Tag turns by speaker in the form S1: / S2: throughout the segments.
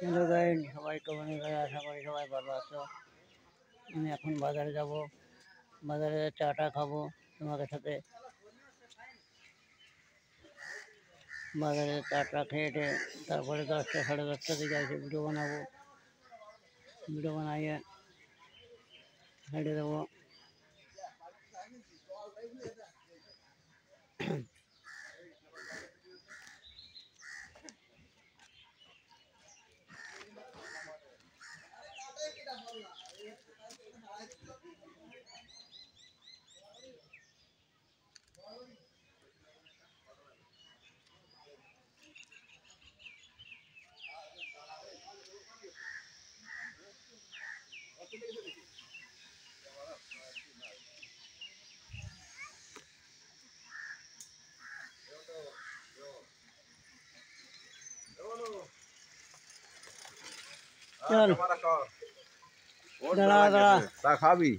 S1: Hello guide, সবাই কেমন আছো? আশা করি সবাই ভালো আছো। আমি এখন বাজারে যাব, বাজারে চাটা খাবো তোমাদের সাথে। বাজারে চাটা খেয়ে তারপরে 10টা সাড়ে 10টার দিকে এসে ভিডিও বানাবো। ভিডিও বানাইয়ে ছেড়ে দেবো। চল দাঁড়া দাঁড়া,
S2: তা খাবি?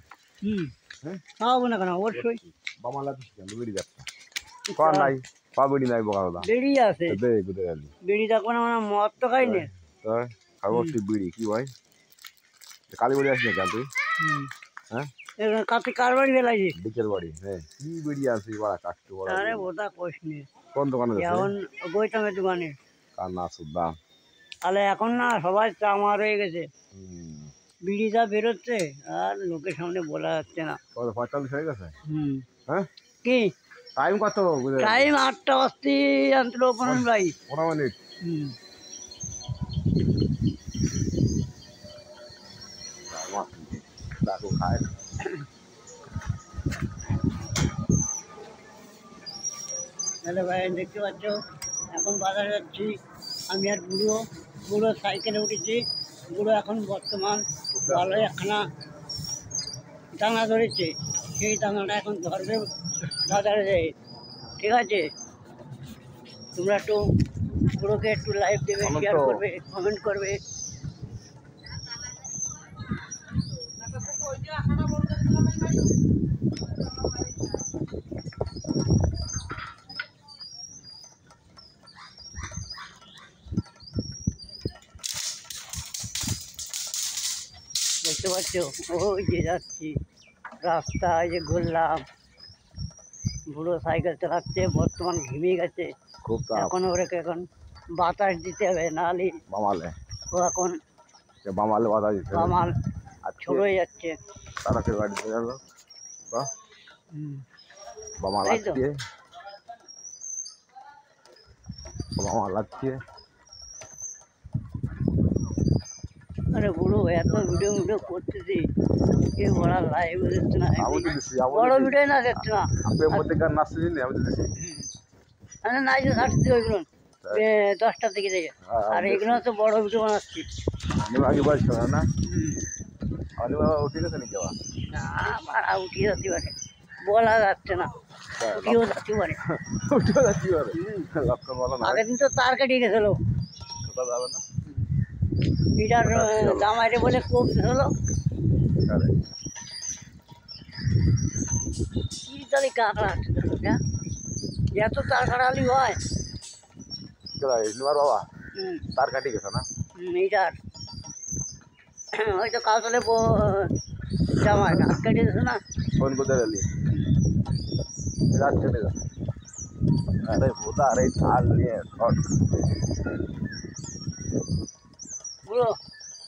S1: খাওয়াবো না কেন, অবশ্যই।
S2: বামালা বিড়ি যাচ্ছে কর নাই, পা বিড়ি নাই বোকা দাদা।
S1: বেড়ি আছে,
S2: দে গুদে গেলি
S1: বেড়ি থাকবো না মানে মদ তো খাইনি।
S2: তো খাবো তুই বিড়ি কি ভাই? কালী বাড়ি আসিস না কেন তুই? হ্যাঁ
S1: কাছে কার বাড়ি বেলাইছি?
S2: বিকেল বাড়ি। হ্যাঁ কি বিড়ি আসি বড়া কাটতে বড়া।
S1: আরে বোধা কোশ নি
S2: কোন দোকানে
S1: এখন গৈতামের দোকানে।
S2: কার না সুদাম
S1: তাহলে এখন না সবাই চামা রয়ে গেছে, বিড়ি যা বেরোচ্ছে আর লোকের সামনে বলা যাচ্ছে না।
S2: 45 হয়ে গেছে।
S1: হ্যাঁ কি
S2: টাইম কত?
S1: টাইম 8টা বাজতে আনছিল 15
S2: মিনিট। খায়
S1: তাহলে ভাই দেখতে পাচ্ছ এখন বাজারে যাচ্ছি আমি আর বুড়ো। বুড়ো সাইকেলে উঠেছি। বুড়ো এখন বর্তমান ভালো একখানা দানা ধরেছে, সেই দানাটা এখন ধরবে বাজারে যাই। ঠিক আছে, তোমরা একটু বুড়োকে একটু লাইভ দেবে, শেয়ার করবে, কমেন্ট করবে। দেখতে পাচ্ছ ওই যে যাচ্ছি রাস্তায়, যে ঘুরলাম। বুড়ো সাইকেল চালাচ্ছে, বর্তমান ঘিমে গেছে
S2: খুব।
S1: এখন ওরে এখন বাতাস দিতে হবে, নাহলে
S2: বামালে
S1: ও এখন
S2: বামালে বাতাস দিতে হবে।
S1: বামাল ছোট হয়ে যাচ্ছে।
S2: তারাকে বাড়িতে গেল বামাল লাগছে, বামাল লাগছে।
S1: আরে বুড়ো এত ভিডিও করতেছি, কেউ বড় লাইভ দিচ্ছে না, বড় ভিডিও না দেখছে না। আমি নাই ছাড়ছি ওইগুলো 10টার দিকে থেকে, আর এগুলো তো বড় ভিডিও বানাচ্ছি।
S2: না উঠে গেছে নাকি?
S1: না উঠিয়ে যাচ্ছি পারে, বলা যাচ্ছে না। উঠিয়েও যাচ্ছি পারে, আগের দিন তো তার কেটে গেছিল। এটার জামাইরে বলে কোপ হলো কি তাহলে কাঁকড়া এত তার কাটালি হয়।
S2: বাবা তার কাটি গেছে না
S1: এইটার হয়তো কাল তাহলে জামাই কাজ কেটে গেছে না।
S2: ফোন করতে গেলি রাত কেটে গেছে। আরে বোধা আরে ঝাল নিয়ে
S1: বুড়ো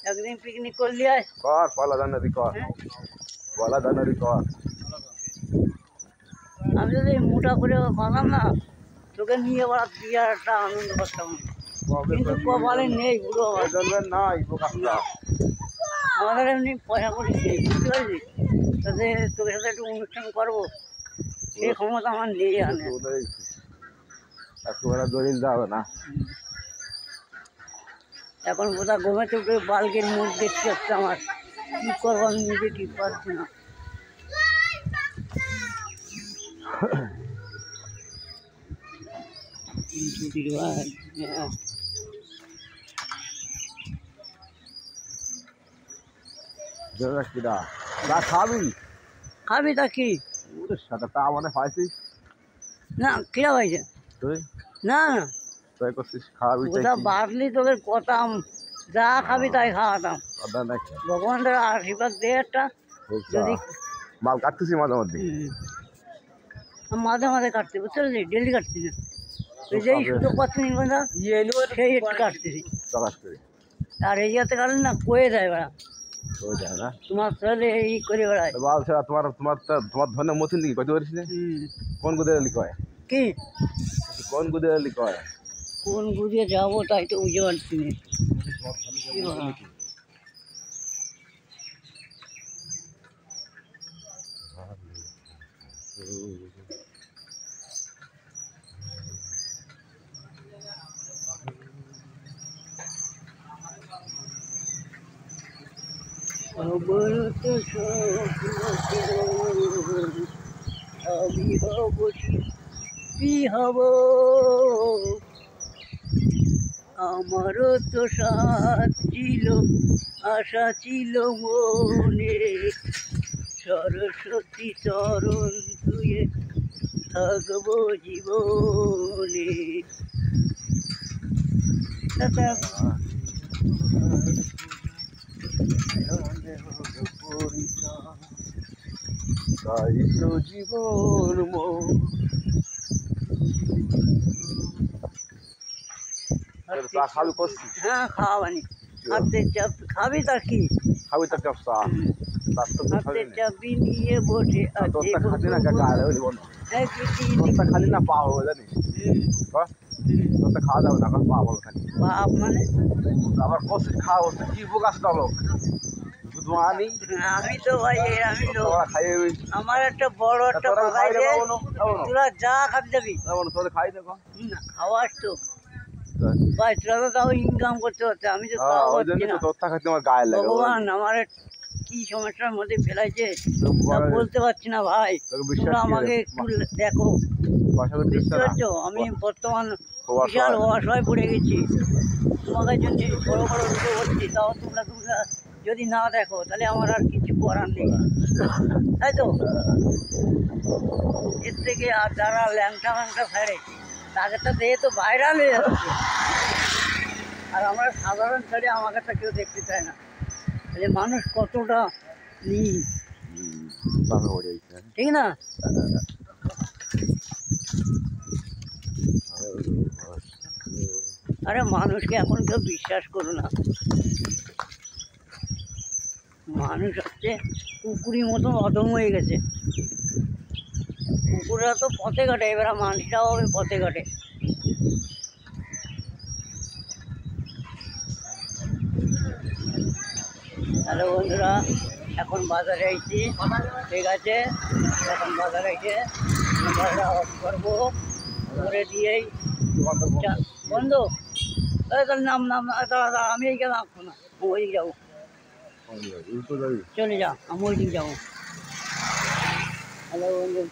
S1: একদিন পিকনিক করলি আয়
S2: কর, পয়লা জানুয়ারি কর, পয়লা জানুয়ারি কর।
S1: আমি যদি মোটা করে বানাম না, তোকে নিয়ে বেড়া দিয়ে একটা আনন্দ করতাম, কিন্তু কপালে নেই বুড়ো। আমাদের এমনি পয়সা করে নেই, বুঝতে পারছি। তাতে তোকে সাথে একটু অনুষ্ঠান করবো, সেই ক্ষমতা আমার নেই। আনে
S2: দলিল যাবে না
S1: এখন কোথাও ঘুমেতে উঠে বালকের মুখ দেখতে হচ্ছে আমার, কী করবো আমি নিজে ঠিক পারছি না।
S2: খাবি
S1: খাবি তা কি?
S2: তা মানে পাইছিস
S1: না কিরা হয়েছে
S2: তুই?
S1: না না
S2: তুই করছিস খাওয়াবি
S1: কোথাও বাড়লি তোদের কথা যা খাবি তাই খাওয়াতাম।
S2: আদা নাকি
S1: ভগবান ধর আশীর্বাদ দে একটা। যদি
S2: মাল কাটতেছি মাঝে মধ্যে
S1: মাঝে মাঝে কাটতে বুঝতে পারলি, ডেলি কাটছি না। তুই যেই সুযোগ পাচ্ছি না সেই একটু কাটতেছি।
S2: প্রকাশ করে
S1: আর এই যাতে কাটলে না কয়ে দেয় বেড়া,
S2: হয়ে যায় না
S1: তোমার ছেলে এই করে বেড়ায়।
S2: বাল ছাড়া তোমার তোমার তোমার ধরনের মতিন দিকে কইতে পারিস না কোন গুদের লিখয়
S1: কি
S2: কোন গুদের লিখয়
S1: কোন গুড়িয়ে যাবো তাই তো বুঝতে পারছি না। কি বলা? খবর তো আমি হব কি হব, আমারও তো সাথ ছিল, আশা ছিল মনে, সরস্বতী চরণ ধুয়ে থাকবো জীবনে।
S2: তাই তো জীবন চা খাবি করছি
S1: হ্যাঁ খাওয়াবানি, হাতে চাপ খাবি তার কি,
S2: খাবি তো চা তার তো
S1: হাতে চাবি নিয়ে বসে আছে
S2: তোরটা খাতি না কাকা আরে ওই বন্ধু তোরটা খালি না পা হবে জানিস তোরটা খাওয়া যাবে না পা বল খালি
S1: বাপ মানে
S2: আবার কষি খাওয়া কি বোকাস লোক শুধু আনি
S1: আমি তো ভাই আমি তো
S2: খাইয়ে
S1: আমার একটা বড় একটা কথা আছে, তোরা যা খাবি যাবি
S2: তোরে খাই দেখো
S1: না খাওয়াস তো ভাই, তোরা তো তাও ইনকাম করতে পারছে, আমি তো তাও
S2: ওই
S1: পারছি
S2: জন্য
S1: না।
S2: তোরটা খাইতে আমার গায়ে লাগে
S1: ভগবান আমার কি সমস্যার মধ্যে ফেলাইছে তা বলতে পারছি না ভাই, তোমরা আমাকে একটু দেখো। বুঝতে পারছো আমি বর্তমান বিশাল অসহায় পড়ে গেছি, তোমাদের জন্য বড় বড় রুটে বলছি, তাও তোমরা তোমরা যদি না দেখো তাহলে আমার আর কিছু করার নেই, তাই তো। এর থেকে আর যারা ল্যাংটা ম্যাংটা ফেরে তাদেরটা দিয়ে তো ভাইরাল হয়ে যাচ্ছে, আর আমরা সাধারণ ছেড়ে আমাকে তো কেউ দেখতে চায় না, তাহলে মানুষ কতটা নেই, ঠিক না? আরে মানুষকে এখন কেউ বিশ্বাস করো না, মানুষ হচ্ছে কুকুরের মতো অদম হয়ে গেছে, কুকুররা তো পথে কাটে, এবার মানুষটাও হবে পথে কাটে। হ্যালো বন্ধুরা, এখন বাজারে আইছি, ঠিক আছে, এখন বাজারে এসে মোবাইলটা অফ করবো, করে দিয়েই বন্ধ। তাহলে নাম নাম দাঁড়া, আমি এইখানে আসবো না, আমি ওইদিকে যাবো, চলে যা, আমি ওইদিকে যাবো। হ্যালো বন্ধু।